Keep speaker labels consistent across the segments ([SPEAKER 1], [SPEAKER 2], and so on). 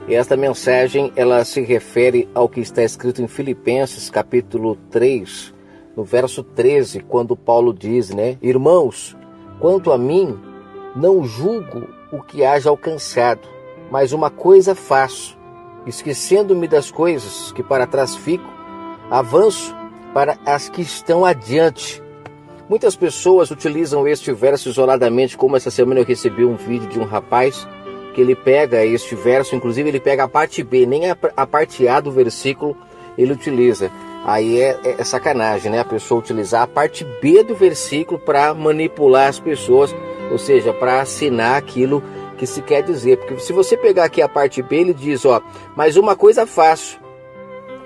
[SPEAKER 1] E esta mensagem, ela se refere ao que está escrito em Filipenses, capítulo 3, no verso 13, quando Paulo diz, né? Irmãos, quanto a mim, não julgo o que haja alcançado, mas uma coisa faço, esquecendo-me das coisas que para trás fico, avanço para as que estão adiante. Muitas pessoas utilizam este verso isoladamente, como essa semana eu recebi um vídeo de um rapaz que ele pega este verso, inclusive ele pega a parte B, nem a parte A do versículo ele utiliza. Aí é sacanagem, né? A pessoa utilizar a parte B do versículo para manipular as pessoas, ou seja, para assinar aquilo que se quer dizer. Porque se você pegar aqui a parte B, ele diz, ó, mas uma coisa faço,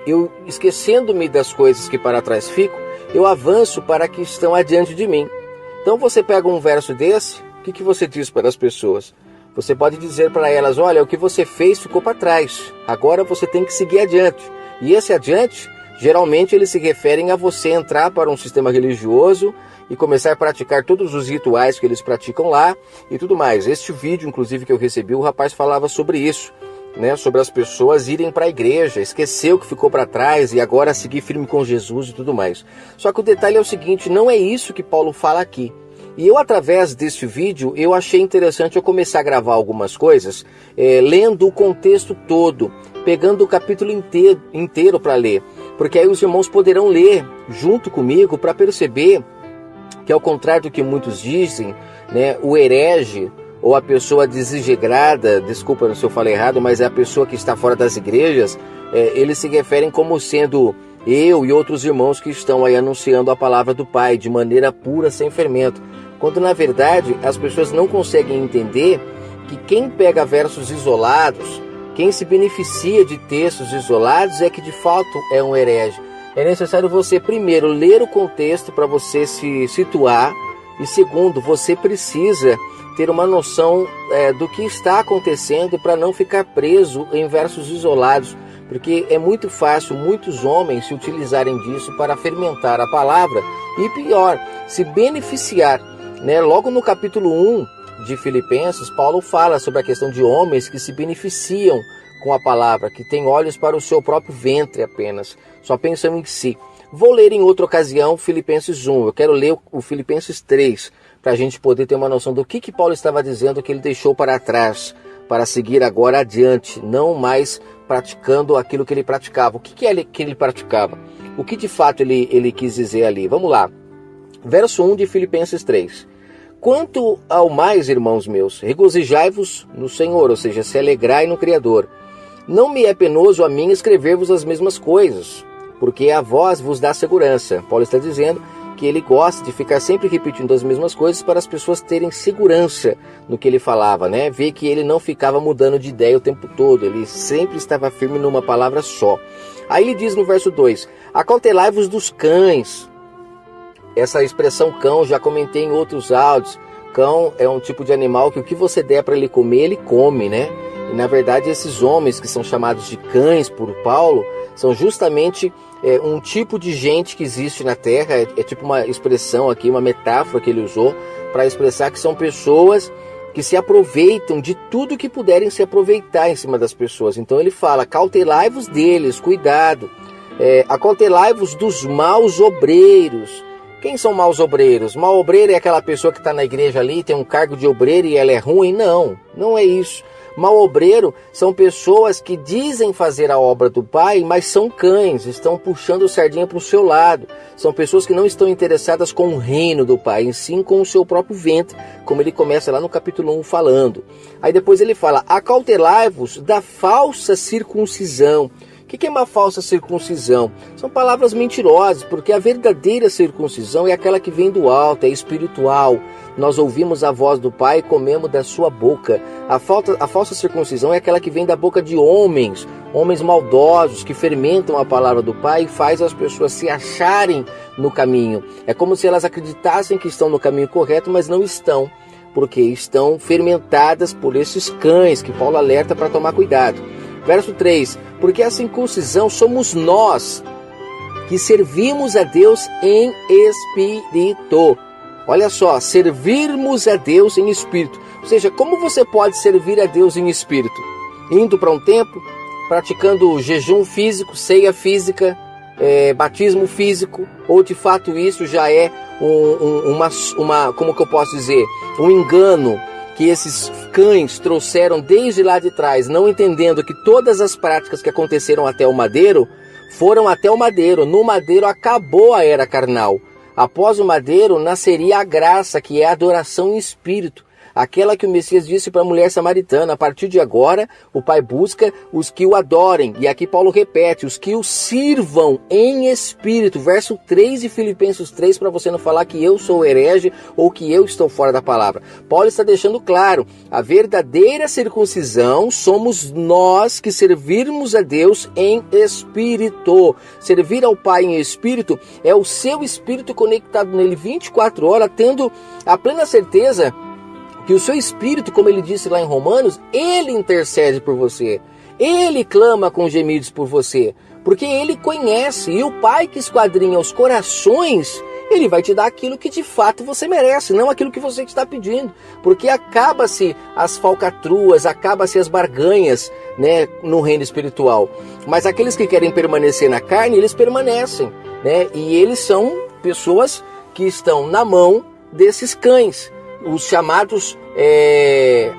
[SPEAKER 1] eu esquecendo-me das coisas que para trás fico, eu avanço para que estão adiante de mim. Então você pega um verso desse, o que você diz para as pessoas? Você pode dizer para elas, olha, o que você fez ficou para trás, agora você tem que seguir adiante. E esse adiante, geralmente eles se referem a você entrar para um sistema religioso e começar a praticar todos os rituais que eles praticam lá e tudo mais. Este vídeo, inclusive, que eu recebi, o rapaz falava sobre isso, né? Sobre as pessoas irem para a igreja, esquecer o que ficou para trás e agora seguir firme com Jesus e tudo mais. Só que o detalhe é o seguinte, não é isso que Paulo fala aqui. E eu, através deste vídeo, eu achei interessante eu começar a gravar algumas coisas, lendo o contexto todo, pegando o capítulo inteiro para ler. Porque aí os irmãos poderão ler junto comigo para perceber que, ao contrário do que muitos dizem, né, o herege ou a pessoa desintegrada, desculpa se eu falei errado, mas é a pessoa que está fora das igrejas, eles se referem como sendo eu e outros irmãos que estão aí anunciando a palavra do Pai de maneira pura, sem fermento. Quando na verdade as pessoas não conseguem entender que quem pega versos isolados, quem se beneficia de textos isolados é que de fato é um herege. É necessário você primeiro ler o contexto para você se situar e segundo, você precisa ter uma noção do que está acontecendo para não ficar preso em versos isolados, porque é muito fácil muitos homens se utilizarem disso para fermentar a palavra e pior, se beneficiar. Né? Logo no capítulo 1 de Filipenses, Paulo fala sobre a questão de homens que se beneficiam com a palavra, que têm olhos para o seu próprio ventre apenas, só pensam em si. Vou ler em outra ocasião Filipenses 1, eu quero ler o Filipenses 3, para a gente poder ter uma noção do que Paulo estava dizendo que ele deixou para trás, para seguir agora adiante, não mais praticando aquilo que ele praticava. O que ele praticava? O que de fato ele quis dizer ali? Vamos lá. Verso 1 de Filipenses 3. Quanto ao mais, irmãos meus, regozijai-vos no Senhor, ou seja, se alegrai no Criador. Não me é penoso a mim escrever-vos as mesmas coisas, porque a vós vos dá segurança. Paulo está dizendo que ele gosta de ficar sempre repetindo as mesmas coisas para as pessoas terem segurança no que ele falava, né? Ver que ele não ficava mudando de ideia o tempo todo, ele sempre estava firme numa palavra só. Aí ele diz no verso 2, acautelai-vos dos cães. Essa expressão cão, já comentei em outros áudios. Cão é um tipo de animal que o que você der para ele comer, ele come, né? E na verdade esses homens que são chamados de cães por Paulo, são justamente um tipo de gente que existe na Terra, é tipo uma expressão aqui, uma metáfora que ele usou para expressar que são pessoas que se aproveitam de tudo que puderem se aproveitar em cima das pessoas. Então ele fala, cautelai-vos deles, cuidado, acautelai-vos dos maus obreiros. Quem são maus obreiros? Mau obreiro é aquela pessoa que está na igreja ali, tem um cargo de obreiro e ela é ruim? Não, não é isso. Mau obreiro são pessoas que dizem fazer a obra do Pai, mas são cães, estão puxando sardinha para o seu lado. São pessoas que não estão interessadas com o reino do Pai, em sim com o seu próprio ventre, como ele começa lá no capítulo 1 falando. Aí depois ele fala, acautelai-vos da falsa circuncisão. O que é uma falsa circuncisão? São palavras mentirosas, porque a verdadeira circuncisão é aquela que vem do alto, é espiritual. Nós ouvimos a voz do Pai e comemos da sua boca. A falsa circuncisão é aquela que vem da boca de homens maldosos, que fermentam a palavra do Pai e faz as pessoas se acharem no caminho. É como se elas acreditassem que estão no caminho correto, mas não estão, porque estão fermentadas por esses cães que Paulo alerta para tomar cuidado. Verso 3, porque a circuncisão somos nós que servimos a Deus em espírito. Olha só, servirmos a Deus em espírito. Ou seja, como você pode servir a Deus em espírito? indo para um templo, praticando jejum físico, ceia física, batismo físico, ou de fato isso já é como que eu posso dizer, um engano que esses cães trouxeram desde lá de trás, não entendendo que todas as práticas que aconteceram até o madeiro, foram até o madeiro. No madeiro acabou a era carnal. Após o madeiro nasceria a graça, que é a adoração em espírito. Aquela que o Messias disse para a mulher samaritana: a partir de agora o Pai busca os que o adorem. E aqui Paulo repete: os que o sirvam em espírito. Verso 3 de Filipenses 3, para você não falar que eu sou herege ou que eu estou fora da palavra. Paulo está deixando claro: a verdadeira circuncisão somos nós que servirmos a Deus em espírito. Servir ao Pai em espírito é o seu espírito conectado nele 24 horas, tendo a plena certeza que o seu espírito, como ele disse lá em Romanos, ele intercede por você. Ele clama com gemidos por você. Porque ele conhece. E o Pai que esquadrinha os corações, ele vai te dar aquilo que de fato você merece, não aquilo que você está pedindo. Porque acaba-se as falcatruas, acaba-se as barganhas, né, no reino espiritual. Mas aqueles que querem permanecer na carne, eles permanecem, né? E eles são pessoas que estão na mão desses cães, os chamados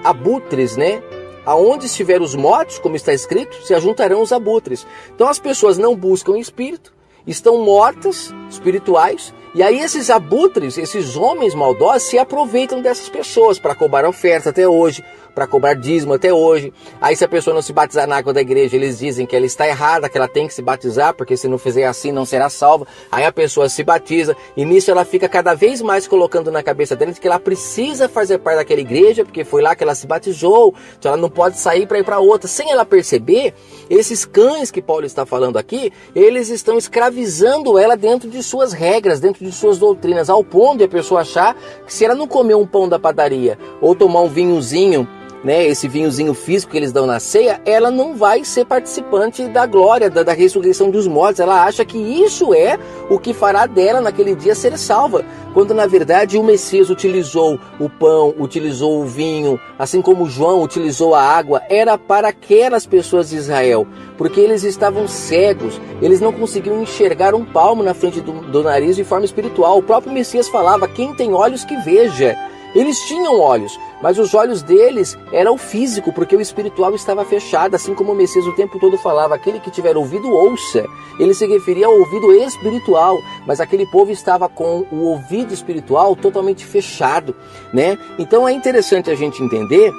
[SPEAKER 1] abutres, né? Aonde estiver os mortos, como está escrito, se ajuntarão os abutres. Então as pessoas não buscam espírito, estão mortas, espirituais, e aí esses abutres, esses homens maldosos, se aproveitam dessas pessoas para cobrar oferta até hoje, para cobrar dízimo até hoje. Aí se a pessoa não se batizar na água da igreja, eles dizem que ela está errada, que ela tem que se batizar, porque se não fizer assim não será salva. Aí a pessoa se batiza, e nisso ela fica cada vez mais colocando na cabeça dela que ela precisa fazer parte daquela igreja, porque foi lá que ela se batizou, então ela não pode sair para ir para outra. Sem ela perceber, esses cães que Paulo está falando aqui, eles estão escravizando ela dentro de suas regras, dentro de suas doutrinas, ao ponto de a pessoa achar que se ela não comer um pão da padaria, ou tomar um vinhozinho, né, esse vinhozinho físico que eles dão na ceia, ela não vai ser participante da glória, da ressurreição dos mortos. Ela acha que isso é o que fará dela naquele dia ser salva, quando na verdade o Messias utilizou o pão, utilizou o vinho, assim como João utilizou a água, era para aquelas pessoas de Israel, porque eles estavam cegos, eles não conseguiam enxergar um palmo na frente do nariz de forma espiritual. O próprio Messias falava: quem tem olhos que veja. Eles tinham olhos, mas os olhos deles eram o físico, porque o espiritual estava fechado, assim como o Messias o tempo todo falava: aquele que tiver ouvido, ouça. Ele se referia ao ouvido espiritual, mas aquele povo estava com o ouvido espiritual totalmente fechado, né? Então é interessante a gente entender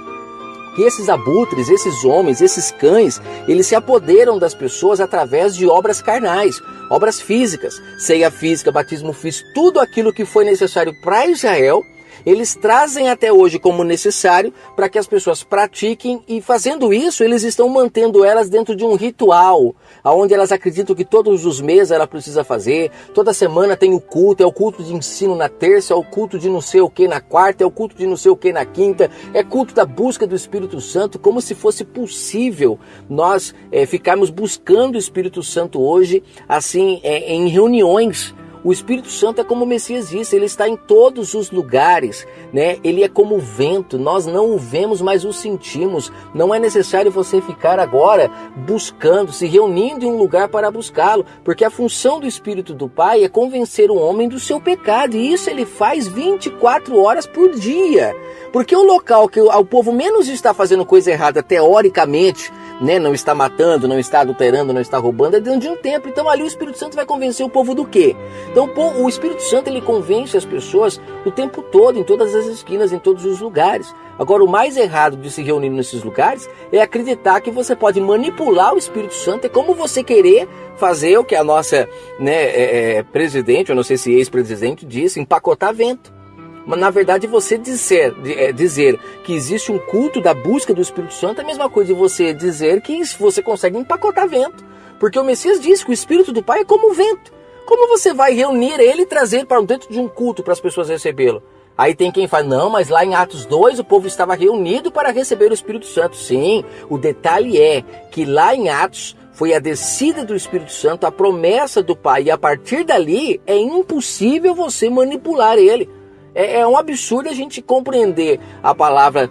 [SPEAKER 1] que esses abutres, esses homens, esses cães, eles se apoderam das pessoas através de obras carnais, obras físicas, ceia física, batismo físico, tudo aquilo que foi necessário para Israel, eles trazem até hoje como necessário para que as pessoas pratiquem, e fazendo isso, eles estão mantendo elas dentro de um ritual, onde elas acreditam que todos os meses ela precisa fazer, toda semana tem o culto, é o culto de ensino na terça, é o culto de não sei o que na quarta, é o culto de não sei o que na quinta, é culto da busca do Espírito Santo, como se fosse possível nós ficarmos buscando o Espírito Santo hoje, assim, em reuniões. O Espírito Santo é como o Messias disse, ele está em todos os lugares, né? Ele é como o vento, nós não o vemos, mas o sentimos. Não é necessário você ficar agora buscando, se reunindo em um lugar para buscá-lo, porque a função do Espírito do Pai é convencer o homem do seu pecado, e isso ele faz 24 horas por dia. Porque o local que o povo menos está fazendo coisa errada, teoricamente, né, não está matando, não está adulterando, não está roubando, é dentro de um templo. Então ali o Espírito Santo vai convencer o povo do quê? Então o Espírito Santo, ele convence as pessoas o tempo todo, em todas as esquinas, em todos os lugares. Agora, o mais errado de se reunir nesses lugares é acreditar que você pode manipular o Espírito Santo. É como você querer fazer o que a nossa, né, presidente, eu não sei se ex-presidente, disse: empacotar vento. Mas na verdade você dizer que existe um culto da busca do Espírito Santo é a mesma coisa de você dizer que você consegue empacotar vento. Porque o Messias disse que o Espírito do Pai é como o vento. Como você vai reunir ele e trazer para dentro de um culto para as pessoas recebê-lo? Aí tem quem fala: não, mas lá em Atos 2 o povo estava reunido para receber o Espírito Santo. Sim, o detalhe é que lá em Atos foi a descida do Espírito Santo, a promessa do Pai, e a partir dali é impossível você manipular ele. É um absurdo a gente compreender a palavra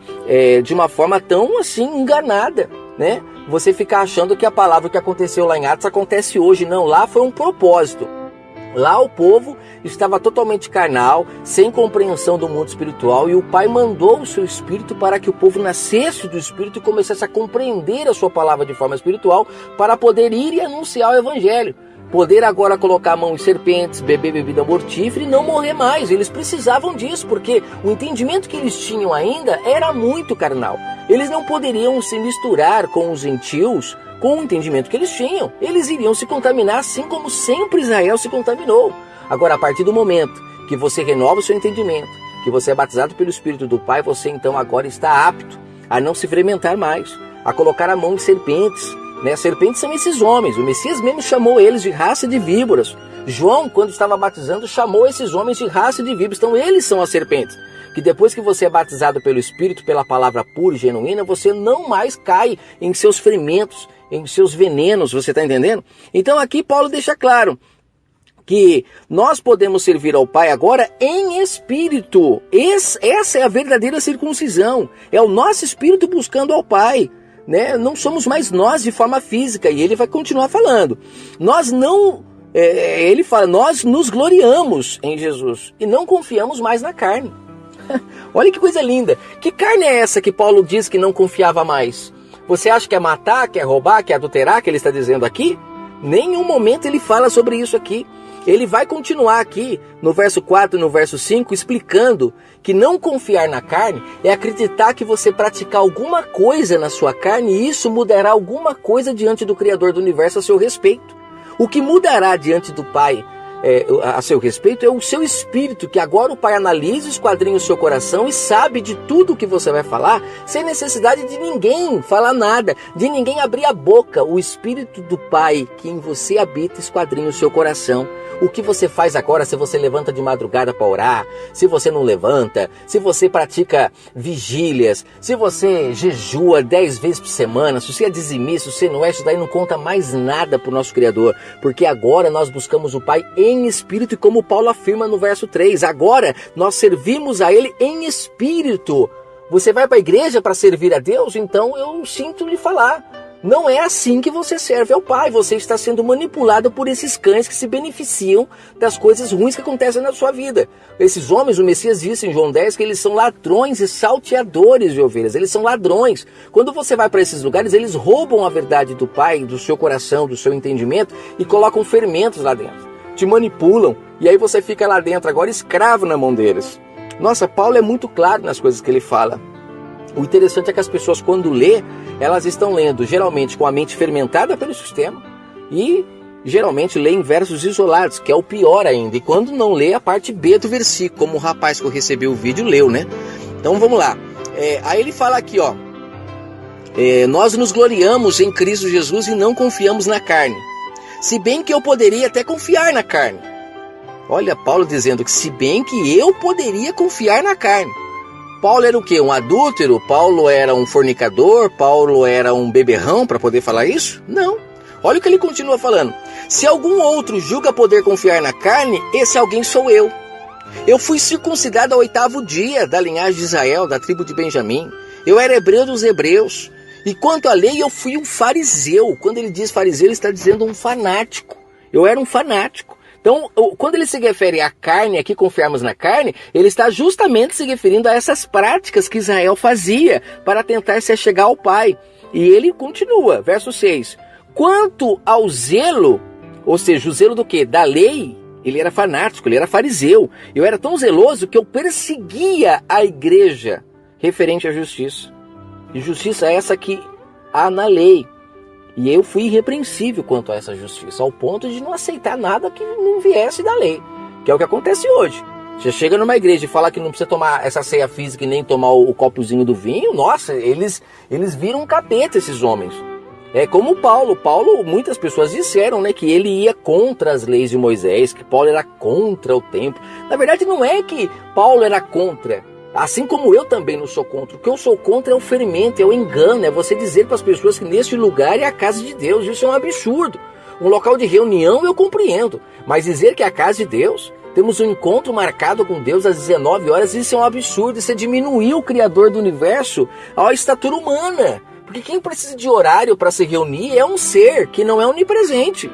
[SPEAKER 1] de uma forma tão assim enganada, né? Você ficar achando que a palavra que aconteceu lá em Atos acontece hoje. Não, lá foi um propósito. Lá o povo estava totalmente carnal, sem compreensão do mundo espiritual, e o Pai mandou o seu Espírito para que o povo nascesse do Espírito e começasse a compreender a sua palavra de forma espiritual, para poder ir e anunciar o Evangelho. Poder agora colocar a mão em serpentes, beber bebida mortífera e não morrer mais. Eles precisavam disso, porque o entendimento que eles tinham ainda era muito carnal. Eles não poderiam se misturar com os gentios com o entendimento que eles tinham. Eles iriam se contaminar assim como sempre Israel se contaminou. Agora, a partir do momento que você renova o seu entendimento, que você é batizado pelo Espírito do Pai, você então agora está apto a não se fermentar mais, a colocar a mão em serpentes. Serpentes são esses homens. O Messias mesmo chamou eles de raça de víboras. João, quando estava batizando, chamou esses homens de raça de víboras. Então eles são as serpentes. Que depois que você é batizado pelo Espírito, pela palavra pura e genuína, você não mais cai em seus fermentos, em seus venenos, você está entendendo? Então aqui Paulo deixa claro que nós podemos servir ao Pai agora em espírito. Essa é a verdadeira circuncisão. É o nosso espírito buscando ao Pai. Não somos mais nós de forma física. E ele vai continuar falando. Ele fala, nós nos gloriamos em Jesus e não confiamos mais na carne. Olha que coisa linda. Que carne é essa que Paulo diz que não confiava mais? Você acha que é matar, que é roubar, que é adulterar, que ele está dizendo aqui? Nenhum momento ele fala sobre isso aqui. Ele vai continuar aqui no verso 4 e no verso 5 explicando que não confiar na carne é acreditar que você praticar alguma coisa na sua carne e isso mudará alguma coisa diante do Criador do Universo a seu respeito. O que mudará diante do Pai a seu respeito é o seu espírito, que agora o Pai analisa, esquadrinha o seu coração e sabe de tudo o que você vai falar, sem necessidade de ninguém falar nada, de ninguém abrir a boca. O Espírito do Pai que em você habita esquadrinha o seu coração. O que você faz agora, se você levanta de madrugada para orar, se você não levanta, se você pratica vigílias, se você jejua 10 vezes por semana, se você é dizimista, se você não é, isso daí não conta mais nada para o nosso Criador, porque agora nós buscamos o Pai em espírito, e como Paulo afirma no verso 3, agora nós servimos a Ele em espírito. Você vai para a igreja para servir a Deus? Então eu sinto lhe falar. Não é assim que você serve ao Pai. Você está sendo manipulado por esses cães que se beneficiam das coisas ruins que acontecem na sua vida. Esses homens, o Messias disse em João 10 que eles são ladrões e salteadores de ovelhas. Eles são ladrões. Quando você vai para esses lugares, eles roubam a verdade do Pai, do seu coração, do seu entendimento e colocam fermentos lá dentro. Te manipulam e aí você fica lá dentro agora escravo na mão deles. Nossa, Paulo é muito claro nas coisas que ele fala. O interessante é que as pessoas, quando lê, elas estão lendo geralmente com a mente fermentada pelo sistema e geralmente lê em versos isolados, que é o pior ainda. E quando não lê a parte B do versículo, como o rapaz que eu recebi o vídeo leu, né? Então vamos lá. Aí ele fala aqui, nós nos gloriamos em Cristo Jesus e não confiamos na carne. Se bem que eu poderia até confiar na carne. Olha, Paulo dizendo que se bem que eu poderia confiar na carne. Paulo era o quê? Um adúltero? Paulo era um fornicador? Paulo era um beberrão para poder falar isso? Não. Olha o que ele continua falando. Se algum outro julga poder confiar na carne, esse alguém sou eu. Eu fui circuncidado ao 8º dia da linhagem de Israel, da tribo de Benjamim. Eu era hebreu dos hebreus. E quanto à lei, eu fui um fariseu. Quando ele diz fariseu, ele está dizendo um fanático. Eu era um fanático. Então, quando ele se refere à carne, aqui confiarmos na carne, ele está justamente se referindo a essas práticas que Israel fazia para tentar se achegar ao Pai. E ele continua, verso 6. Quanto ao zelo, ou seja, o zelo do quê? Da lei, ele era fanático, ele era fariseu. Eu era tão zeloso que eu perseguia a igreja referente à justiça. E justiça é essa que há na lei. E eu fui irrepreensível quanto a essa justiça, ao ponto de não aceitar nada que não viesse da lei, que é o que acontece hoje. Você chega numa igreja e fala que não precisa tomar essa ceia física e nem tomar o copozinho do vinho, nossa, eles viram um capeta, esses homens. É como Paulo, muitas pessoas disseram, né, que ele ia contra as leis de Moisés, que Paulo era contra o templo. Na verdade não é que Paulo era contra. Assim como eu também não sou contra. O que eu sou contra é o ferimento, é o engano, é você dizer para as pessoas que neste lugar é a casa de Deus. Isso é um absurdo. Um local de reunião eu compreendo, mas dizer que é a casa de Deus, temos um encontro marcado com Deus às 19 horas, isso é um absurdo. Isso é diminuir o Criador do Universo à estatura humana. Porque quem precisa de horário para se reunir é um ser que não é onipresente.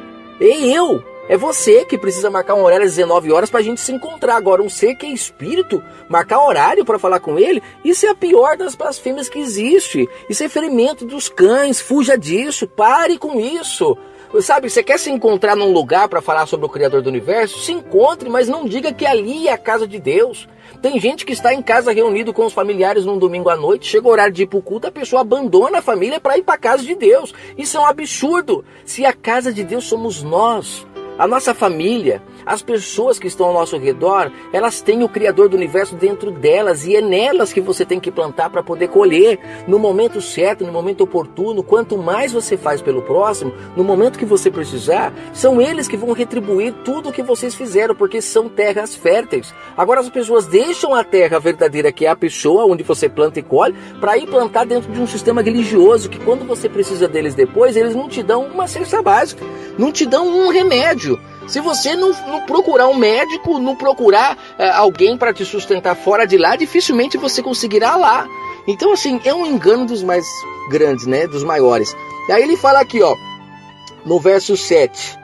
[SPEAKER 1] É você que precisa marcar um horário às 19 horas para a gente se encontrar. Agora, um ser que é espírito, marcar horário para falar com ele, isso é a pior das blasfêmias que existe. Isso é ferimento dos cães, fuja disso, pare com isso. Sabe, você quer se encontrar num lugar para falar sobre o Criador do Universo? Se encontre, mas não diga que ali é a casa de Deus. Tem gente que está em casa reunido com os familiares num domingo à noite, chega o horário de ir para o culto, a pessoa abandona a família para ir para a casa de Deus. Isso é um absurdo. Se a casa de Deus somos nós, a nossa família, as pessoas que estão ao nosso redor, elas têm o Criador do Universo dentro delas e é nelas que você tem que plantar para poder colher no momento certo, no momento oportuno. Quanto mais você faz pelo próximo, no momento que você precisar, são eles que vão retribuir tudo o que vocês fizeram, porque são terras férteis. Agora as pessoas deixam a terra verdadeira, que é a pessoa onde você planta e colhe, para ir plantar dentro de um sistema religioso, que quando você precisa deles depois, eles não te dão uma cesta básica, não te dão um remédio. Se você não procurar um médico, não procurar alguém para te sustentar fora de lá, dificilmente você conseguirá lá. Então, assim, é um engano dos mais grandes, né? Dos maiores. E aí ele fala aqui, ó, no verso 7.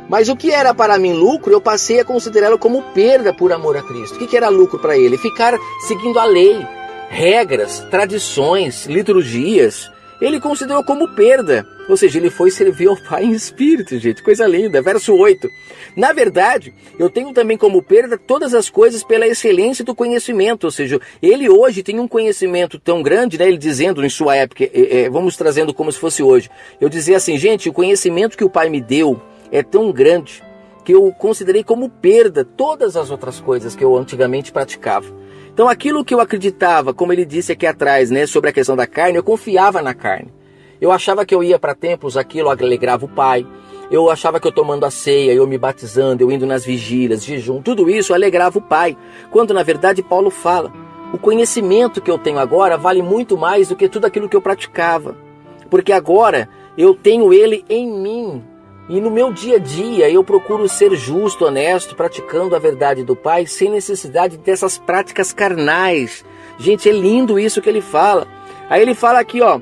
[SPEAKER 1] Mas o que era para mim lucro, eu passei a considerá-lo como perda por amor a Cristo. O que era lucro para ele? Ficar seguindo a lei, regras, tradições, liturgias. Ele considerou como perda. Ou seja, ele foi servir ao Pai em espírito, gente. Coisa linda. Verso 8. Na verdade, eu tenho também como perda todas as coisas pela excelência do conhecimento. Ou seja, ele hoje tem um conhecimento tão grande, né? Ele dizendo em sua época, vamos trazendo como se fosse hoje. Eu dizia assim, gente, o conhecimento que o Pai me deu é tão grande que eu considerei como perda todas as outras coisas que eu antigamente praticava. Então aquilo que eu acreditava, como ele disse aqui atrás, né, sobre a questão da carne, eu confiava na carne. Eu achava que eu ia para templos, aquilo alegrava o Pai. Eu achava que eu tomando a ceia, eu me batizando, eu indo nas vigílias, jejum, tudo isso alegrava o Pai. Quando na verdade Paulo fala, o conhecimento que eu tenho agora vale muito mais do que tudo aquilo que eu praticava. Porque agora eu tenho ele em mim. E no meu dia a dia eu procuro ser justo, honesto, praticando a verdade do Pai, sem necessidade dessas práticas carnais. Gente, é lindo isso que ele fala. Aí ele fala aqui, ó,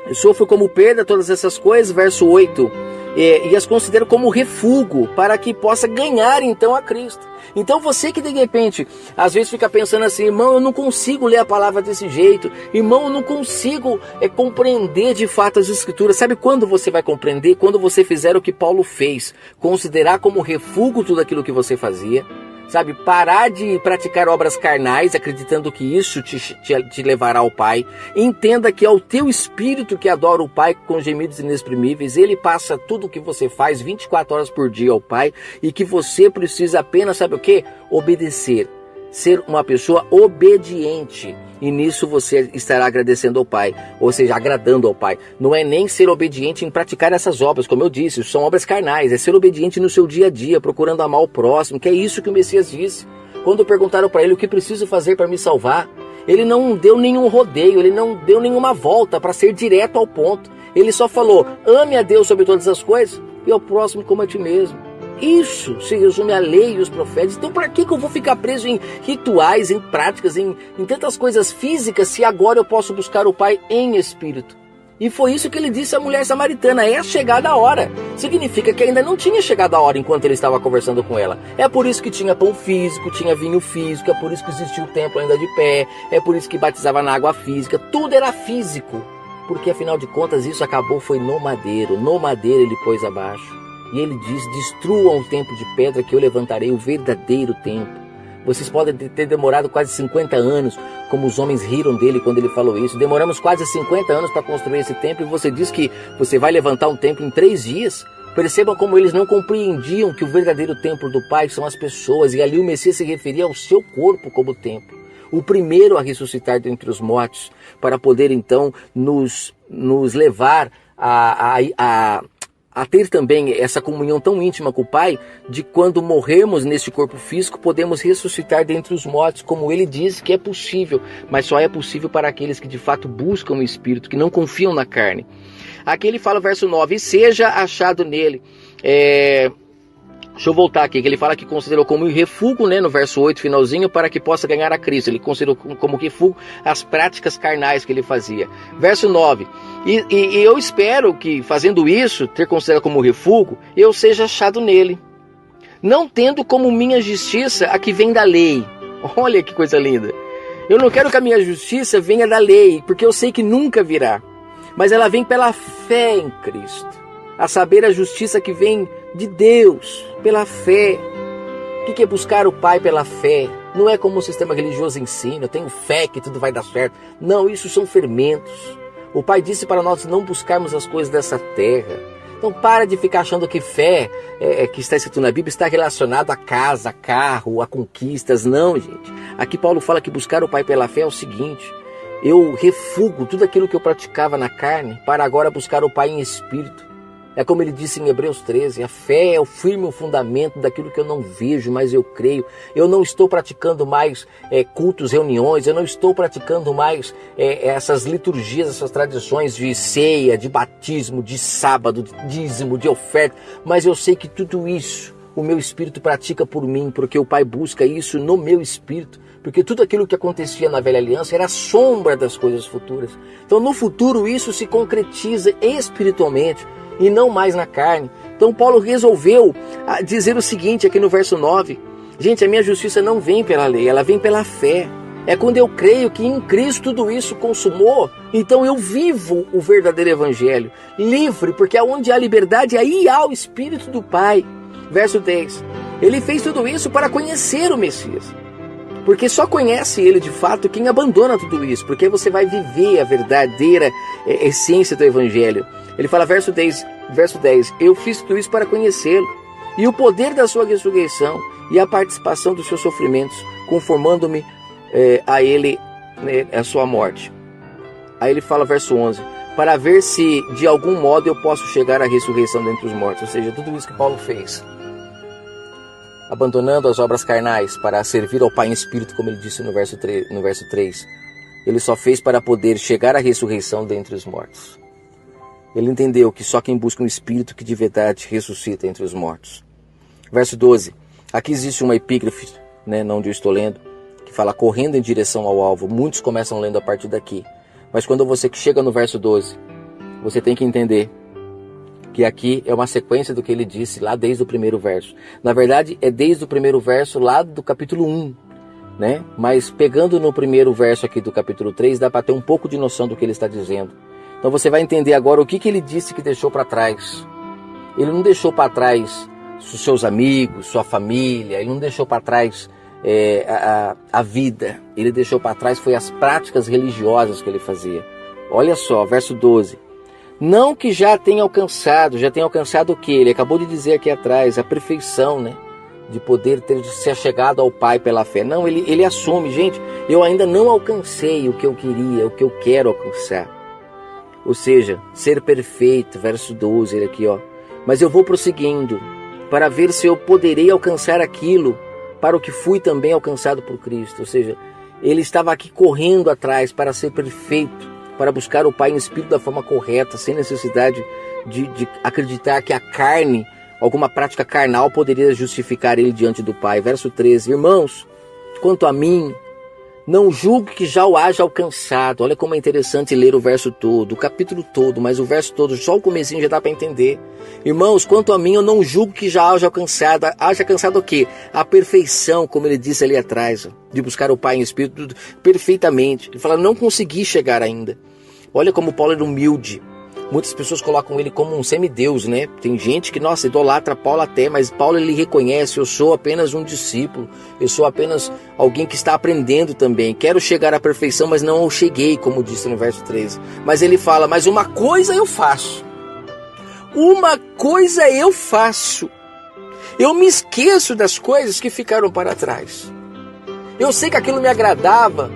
[SPEAKER 1] eu sofro como perda todas essas coisas, verso 8, e as considero como refúgio para que possa ganhar então a Cristo. Então você que de repente, às vezes fica pensando assim, irmão, eu não consigo ler a palavra desse jeito, irmão, eu não consigo compreender de fato as Escrituras. Sabe quando você vai compreender? Quando você fizer o que Paulo fez, considerar como refúgio tudo aquilo que você fazia, sabe, parar de praticar obras carnais, acreditando que isso te levará ao Pai. Entenda que é o teu espírito que adora o Pai com gemidos inexprimíveis. Ele passa tudo o que você faz 24 horas por dia ao Pai e que você precisa apenas, sabe o que? Obedecer. Ser uma pessoa obediente. E nisso você estará agradecendo ao Pai, ou seja, agradando ao Pai. Não é nem ser obediente em praticar essas obras, como eu disse, são obras carnais. É ser obediente no seu dia a dia, procurando amar o próximo, que é isso que o Messias disse. Quando perguntaram para ele o que preciso fazer para me salvar, ele não deu nenhum rodeio, ele não deu nenhuma volta para ser direto ao ponto. Ele só falou, ame a Deus sobre todas as coisas e ao próximo como a ti mesmo. Isso se resume à lei e os profetas. Então para que eu vou ficar preso em rituais, em práticas, em tantas coisas físicas, se agora eu posso buscar o Pai em espírito? E foi isso que ele disse à mulher samaritana, é chegada a hora. Significa que ainda não tinha chegado a hora enquanto ele estava conversando com ela. É por isso que tinha pão físico, tinha vinho físico, é por isso que existia o templo ainda de pé, é por isso que batizava na água física, tudo era físico. Porque afinal de contas isso acabou, foi no madeiro ele pôs abaixo. E ele diz, destruam o templo de pedra que eu levantarei o verdadeiro templo. Vocês podem ter demorado quase 50 anos, como os homens riram dele quando ele falou isso. Demoramos quase 50 anos para construir esse templo e você diz que você vai levantar um templo em 3 dias? Percebam como eles não compreendiam que o verdadeiro templo do Pai são as pessoas. E ali o Messias se referia ao seu corpo como templo. O primeiro a ressuscitar dentre os mortos, para poder então nos levar a ter também essa comunhão tão íntima com o Pai, de quando morrermos neste corpo físico, podemos ressuscitar dentre os mortos, como ele diz que é possível, mas só é possível para aqueles que de fato buscam o Espírito, que não confiam na carne. Aqui ele fala, verso 9, e seja achado nele Deixa eu voltar aqui, que ele fala que considerou como refúgio, né, no verso 8, finalzinho, para que possa ganhar a Cristo. Ele considerou como refúgio as práticas carnais que ele fazia. Verso 9, e eu espero que, fazendo isso, ter considerado como refúgio, eu seja achado nele, não tendo como minha justiça a que vem da lei. Olha que coisa linda. Eu não quero que a minha justiça venha da lei, porque eu sei que nunca virá, mas ela vem pela fé em Cristo, a saber, a justiça que vem de Deus, pela fé. O que é buscar o Pai pela fé? Não é como o sistema religioso ensina, eu tenho fé que tudo vai dar certo. Não, isso são fermentos. O Pai disse para nós não buscarmos as coisas dessa terra. Então para de ficar achando que fé, que está escrito na Bíblia, está relacionado a casa, a carro, a conquistas. Não, gente. Aqui Paulo fala que buscar o Pai pela fé é o seguinte: eu refugo tudo aquilo que eu praticava na carne para agora buscar o Pai em espírito. É como ele disse em Hebreus 13, a fé é o firme fundamento daquilo que eu não vejo, mas eu creio. Eu não estou praticando mais cultos, reuniões, eu não estou praticando mais essas liturgias, essas tradições de ceia, de batismo, de sábado, de dízimo, de oferta, mas eu sei que tudo isso o meu espírito pratica por mim, porque o Pai busca isso no meu espírito, porque tudo aquilo que acontecia na velha aliança era a sombra das coisas futuras. Então no futuro isso se concretiza espiritualmente, e não mais na carne. Então Paulo resolveu dizer o seguinte aqui no verso 9. Gente, a minha justiça não vem pela lei, ela vem pela fé. É quando eu creio que em Cristo tudo isso consumou, então eu vivo o verdadeiro evangelho, livre, porque aonde há liberdade, aí há o Espírito do Pai. Verso 10. Ele fez tudo isso para conhecer o Messias, porque só conhece ele de fato quem abandona tudo isso, porque você vai viver a verdadeira essência do evangelho. Ele fala, verso 10, eu fiz tudo isso para conhecê-lo, e o poder da sua ressurreição, e a participação dos seus sofrimentos, conformando-me a ele, a sua morte. Aí ele fala, verso 11, para ver se de algum modo eu posso chegar à ressurreição dentre os mortos. Ou seja, tudo isso que Paulo fez, abandonando as obras carnais para servir ao Pai em Espírito, como ele disse no verso 3, ele só fez para poder chegar à ressurreição dentre os mortos. Ele entendeu que só quem busca um Espírito que de verdade ressuscita entre os mortos. Verso 12. Aqui existe uma epígrafe, não onde eu estou lendo, que fala correndo em direção ao alvo. Muitos começam lendo a partir daqui. Mas quando você chega no verso 12, você tem que entender que aqui é uma sequência do que ele disse lá desde o primeiro verso. Na verdade, é desde o primeiro verso lá do capítulo 1. Mas pegando no primeiro verso aqui do capítulo 3, dá para ter um pouco de noção do que ele está dizendo. Então você vai entender agora o que ele disse que deixou para trás. Ele não deixou para trás os seus amigos, sua família, ele não deixou para trás a vida. Ele deixou para trás foi as práticas religiosas que ele fazia. Olha só, verso 12. Não que já tenha alcançado o que? Ele acabou de dizer aqui atrás, a perfeição, de poder ter se chegado ao Pai pela fé. Não, ele assume, gente, eu ainda não alcancei o que eu queria, o que eu quero alcançar. Ou seja, ser perfeito, verso 12, ele aqui, mas eu vou prosseguindo para ver se eu poderei alcançar aquilo para o que fui também alcançado por Cristo. Ou seja, ele estava aqui correndo atrás para ser perfeito, para buscar o Pai em Espírito da forma correta, sem necessidade de acreditar que a carne, alguma prática carnal poderia justificar ele diante do Pai. Verso 13, irmãos, quanto a mim, não julgo que já o haja alcançado. Olha como é interessante ler o verso todo, o capítulo todo, mas o verso todo, só o comecinho já dá para entender. Irmãos, quanto a mim, eu não julgo que já haja alcançado. Haja alcançado o quê? A perfeição, como ele disse ali atrás, de buscar o Pai em Espírito perfeitamente. Ele fala, não consegui chegar ainda. Olha como Paulo era humilde. Muitas pessoas colocam ele como um semideus, Tem gente que, idolatra Paulo até, mas Paulo ele reconhece, eu sou apenas um discípulo, eu sou apenas alguém que está aprendendo também. Quero chegar à perfeição, mas não cheguei, como disse no verso 13. Mas ele fala, mas uma coisa eu faço. Eu me esqueço das coisas que ficaram para trás. Eu sei que aquilo me agradava,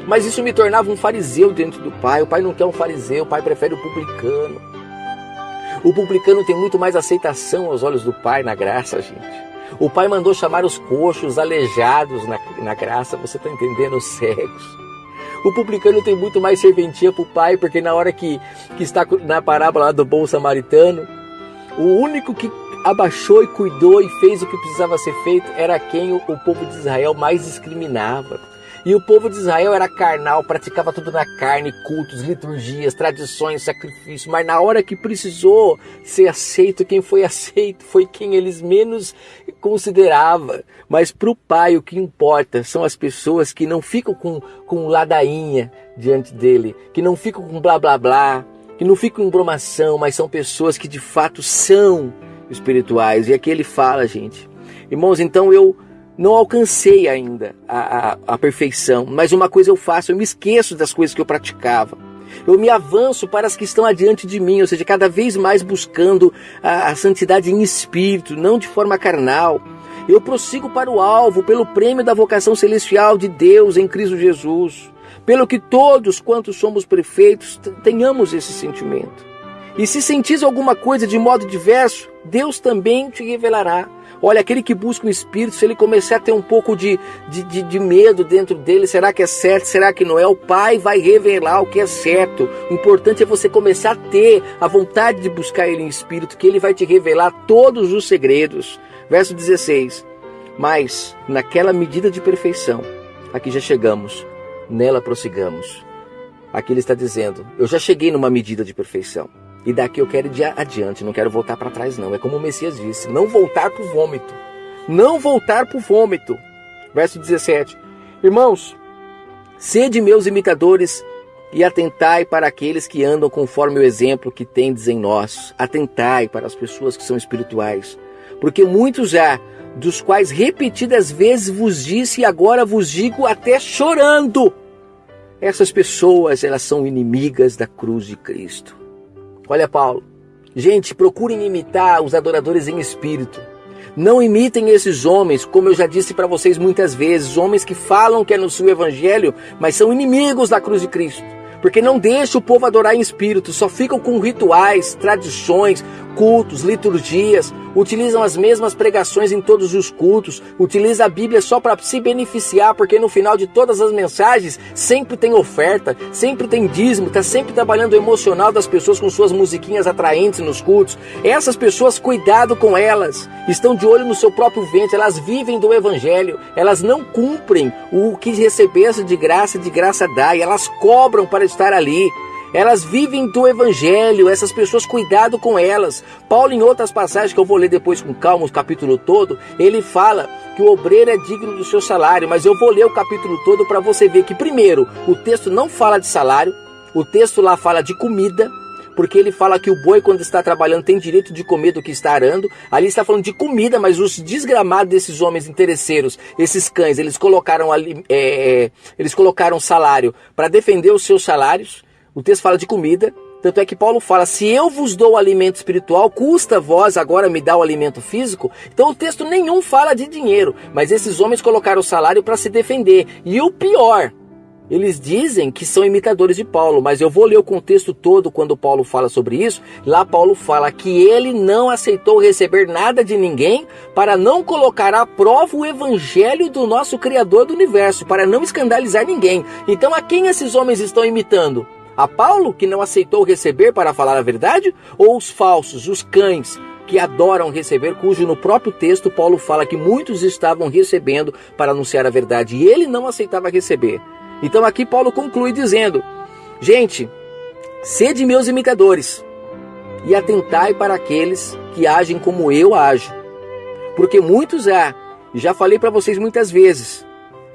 [SPEAKER 1] mas isso me tornava um fariseu dentro do Pai. O Pai não quer um fariseu, o Pai prefere o publicano. O publicano tem muito mais aceitação aos olhos do Pai na graça, gente. O Pai mandou chamar os coxos, aleijados na graça, você está entendendo? Os cegos. O publicano tem muito mais serventia para o Pai, porque na hora que está na parábola lá do bom samaritano, o único que abaixou e cuidou e fez o que precisava ser feito, era quem o povo de Israel mais discriminava. E o povo de Israel era carnal, praticava tudo na carne, cultos, liturgias, tradições, sacrifícios. Mas na hora que precisou ser aceito, quem foi aceito foi quem eles menos consideravam. Mas para o Pai o que importa são as pessoas que não ficam com ladainha diante dele, que não ficam com blá blá blá, que não ficam em bromação, mas são pessoas que de fato são espirituais. E aqui ele fala, gente, irmãos, então eu não alcancei ainda a perfeição, mas uma coisa eu faço, eu me esqueço das coisas que eu praticava. Eu me avanço para as que estão adiante de mim, ou seja, cada vez mais buscando a santidade em espírito, não de forma carnal. Eu prossigo para o alvo, pelo prêmio da vocação celestial de Deus em Cristo Jesus. Pelo que todos quantos somos perfeitos, tenhamos esse sentimento. E se sentis alguma coisa de modo diverso, Deus também te revelará. Olha, aquele que busca o Espírito, se ele começar a ter um pouco de medo dentro dele, será que é certo, será que não é? O Pai vai revelar o que é certo. O importante é você começar a ter a vontade de buscar ele em Espírito, que ele vai te revelar todos os segredos. Verso 16. Mas, naquela medida de perfeição, aqui já chegamos, nela prossigamos. Aqui ele está dizendo, eu já cheguei numa medida de perfeição. E daqui eu quero ir adiante, não quero voltar para trás não. É como o Messias disse, não voltar para o vômito. Não voltar para o vômito. Verso 17. Irmãos, sede meus imitadores e atentai para aqueles que andam conforme o exemplo que tendes em nós. Atentai para as pessoas que são espirituais. Porque muitos há, dos quais repetidas vezes vos disse e agora vos digo até chorando. Essas pessoas, elas são inimigas da cruz de Cristo. Olha Paulo, gente, procurem imitar os adoradores em espírito. Não imitem esses homens, como eu já disse para vocês muitas vezes, homens que falam que anunciam o evangelho, mas são inimigos da cruz de Cristo. Porque não deixam o povo adorar em espírito, só ficam com rituais, tradições, cultos, liturgias, utilizam as mesmas pregações em todos os cultos, utilizam a Bíblia só para se beneficiar, porque no final de todas as mensagens sempre tem oferta, sempre tem dízimo, está sempre trabalhando o emocional das pessoas com suas musiquinhas atraentes nos cultos. Essas pessoas, cuidado com elas, estão de olho no seu próprio ventre, elas vivem do evangelho, elas não cumprem o que recebesse de graça dá, e elas cobram para estar ali. Elas vivem do evangelho, essas pessoas, cuidado com elas. Paulo, em outras passagens que eu vou ler depois com calma, o capítulo todo, ele fala que o obreiro é digno do seu salário, mas eu vou ler o capítulo todo para você ver que, primeiro, o texto não fala de salário, o texto lá fala de comida, porque ele fala que o boi, quando está trabalhando, tem direito de comer do que está arando. Ali está falando de comida, mas os desgramados desses homens interesseiros, esses cães, eles colocaram salário para defender os seus salários. O texto fala de comida, tanto é que Paulo fala, se eu vos dou o alimento espiritual, custa vós agora me dar o alimento físico? Então o texto nenhum fala de dinheiro, mas esses homens colocaram o salário para se defender. E o pior, eles dizem que são imitadores de Paulo, mas eu vou ler o contexto todo quando Paulo fala sobre isso. Lá Paulo fala que ele não aceitou receber nada de ninguém para não colocar à prova o evangelho do nosso Criador do universo, para não escandalizar ninguém. Então a quem esses homens estão imitando? A Paulo, que não aceitou receber para falar a verdade? Ou os falsos, os cães, que adoram receber, cujo no próprio texto Paulo fala que muitos estavam recebendo para anunciar a verdade e ele não aceitava receber. Então aqui Paulo conclui dizendo, gente, sede meus imitadores e atentai para aqueles que agem como eu ajo. Porque muitos há, e já falei para vocês muitas vezes,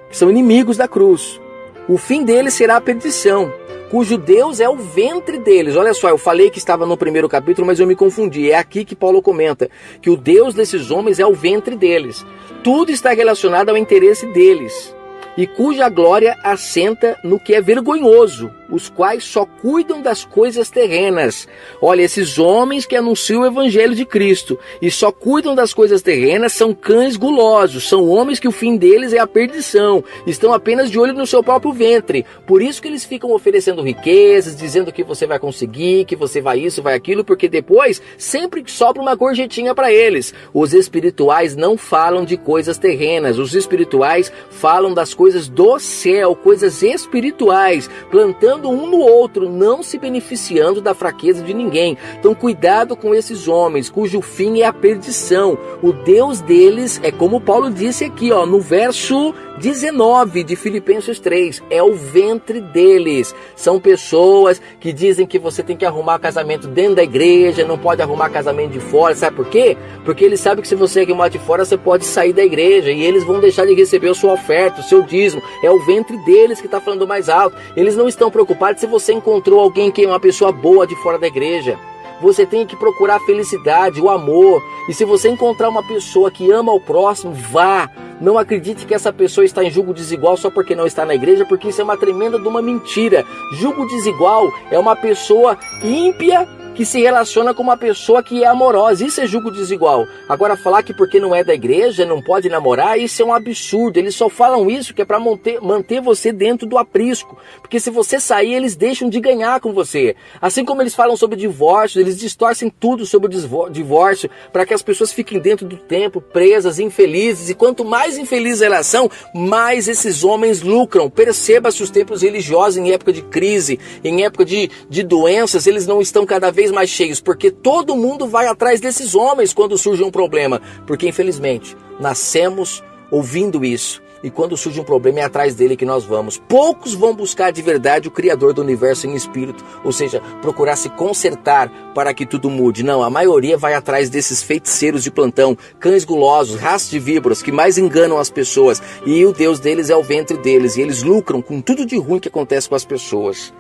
[SPEAKER 1] que são inimigos da cruz. O fim deles será a perdição, cujo Deus é o ventre deles. Olha só, eu falei que estava no primeiro capítulo, mas eu me confundi. É aqui que Paulo comenta que o Deus desses homens é o ventre deles. Tudo está relacionado ao interesse deles. E cuja glória assenta no que é vergonhoso, os quais só cuidam das coisas terrenas. Olha, esses homens que anunciam o evangelho de Cristo e só cuidam das coisas terrenas são cães gulosos, são homens que o fim deles é a perdição, estão apenas de olho no seu próprio ventre. Por isso que eles ficam oferecendo riquezas, dizendo que você vai conseguir, que você vai isso, vai aquilo, porque depois sempre sobra uma gorjetinha para eles. Os espirituais não falam de coisas terrenas, os espirituais falam das coisas do céu, coisas espirituais, plantando trabalhando um no outro, não se beneficiando da fraqueza de ninguém. Então cuidado com esses homens, cujo fim é a perdição. O Deus deles é como Paulo disse aqui, no verso 19 de Filipenses 3, é o ventre deles. São pessoas que dizem que você tem que arrumar casamento dentro da igreja, não pode arrumar casamento de fora. Sabe por quê? Porque eles sabem que se você arrumar de fora, você pode sair da igreja e eles vão deixar de receber a sua oferta, o seu dízimo. É o ventre deles que está falando mais alto. Eles não estão preocupados se você encontrou alguém que é uma pessoa boa de fora da igreja. Você tem que procurar a felicidade, o amor. E se você encontrar uma pessoa que ama o próximo, vá. Não acredite que essa pessoa está em julgo desigual só porque não está na igreja, porque isso é uma tremenda de uma mentira. Julgo desigual é uma pessoa ímpia que se relaciona com uma pessoa que é amorosa. Isso é julgo desigual. Agora, falar que porque não é da igreja, não pode namorar, isso é um absurdo. Eles só falam isso que é para manter você dentro do aprisco. Porque se você sair, eles deixam de ganhar com você. Assim como eles falam sobre divórcio, eles distorcem tudo sobre o divórcio para que as pessoas fiquem dentro do tempo, presas, infelizes. E quanto mais infelizes elas são, mais esses homens lucram. Perceba-se os tempos religiosos em época de crise, em época de doenças, eles não estão cada vez mais cheios, porque todo mundo vai atrás desses homens quando surge um problema, porque infelizmente nascemos ouvindo isso, e quando surge um problema é atrás dele que nós vamos. Poucos vão buscar de verdade o Criador do universo em espírito, ou seja, procurar se consertar para que tudo mude. Não, a maioria vai atrás desses feiticeiros de plantão, cães gulosos, raças de víboras que mais enganam as pessoas, e o Deus deles é o ventre deles, e eles lucram com tudo de ruim que acontece com as pessoas.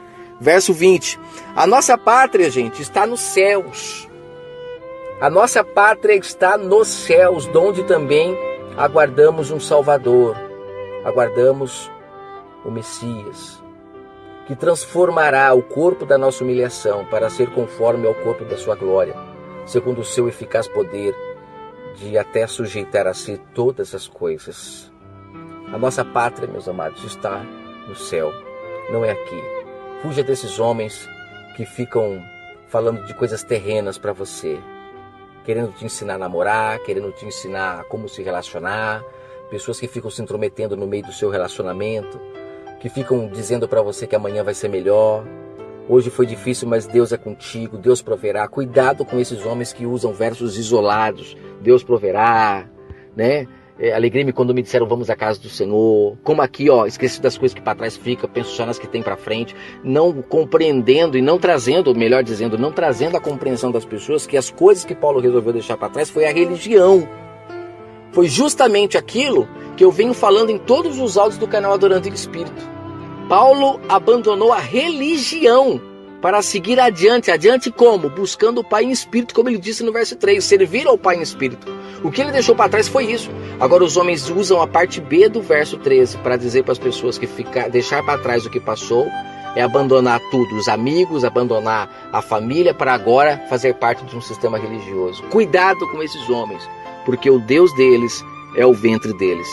[SPEAKER 1] Verso 20, a nossa pátria, gente, está nos céus. A nossa pátria está nos céus, donde também aguardamos um Salvador. Aguardamos o Messias, que transformará o corpo da nossa humilhação para ser conforme ao corpo da sua glória, segundo o seu eficaz poder de até sujeitar a si todas as coisas. A nossa pátria, meus amados, está no céu, não é aqui. Fuja desses homens que ficam falando de coisas terrenas para você, querendo te ensinar a namorar, querendo te ensinar como se relacionar, pessoas que ficam se intrometendo no meio do seu relacionamento, que ficam dizendo para você que amanhã vai ser melhor. Hoje foi difícil, mas Deus é contigo, Deus proverá. Cuidado com esses homens que usam versos isolados. Deus proverá, né? Alegrei-me quando me disseram vamos à casa do Senhor. Como aqui, esqueci das coisas que para trás fica, penso só nas que tem para frente. Não compreendendo e não trazendo, melhor dizendo, não trazendo a compreensão das pessoas que as coisas que Paulo resolveu deixar para trás foi a religião. Foi justamente aquilo que eu venho falando em todos os áudios do canal Adorando em Espírito. Paulo abandonou a religião para seguir adiante. Adiante como? Buscando o Pai em Espírito, como ele disse no verso 3, servir ao Pai em Espírito. O que ele deixou para trás foi isso. Agora os homens usam a parte B do verso 13 para dizer para as pessoas que deixar para trás o que passou é abandonar tudo, os amigos, abandonar a família para agora fazer parte de um sistema religioso. Cuidado com esses homens, porque o Deus deles é o ventre deles.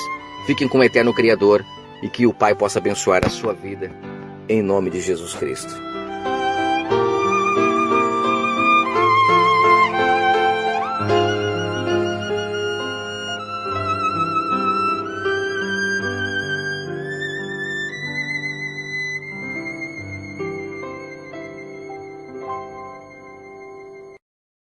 [SPEAKER 1] Fiquem com o eterno Criador e que o Pai possa abençoar a sua vida, em nome de Jesus Cristo.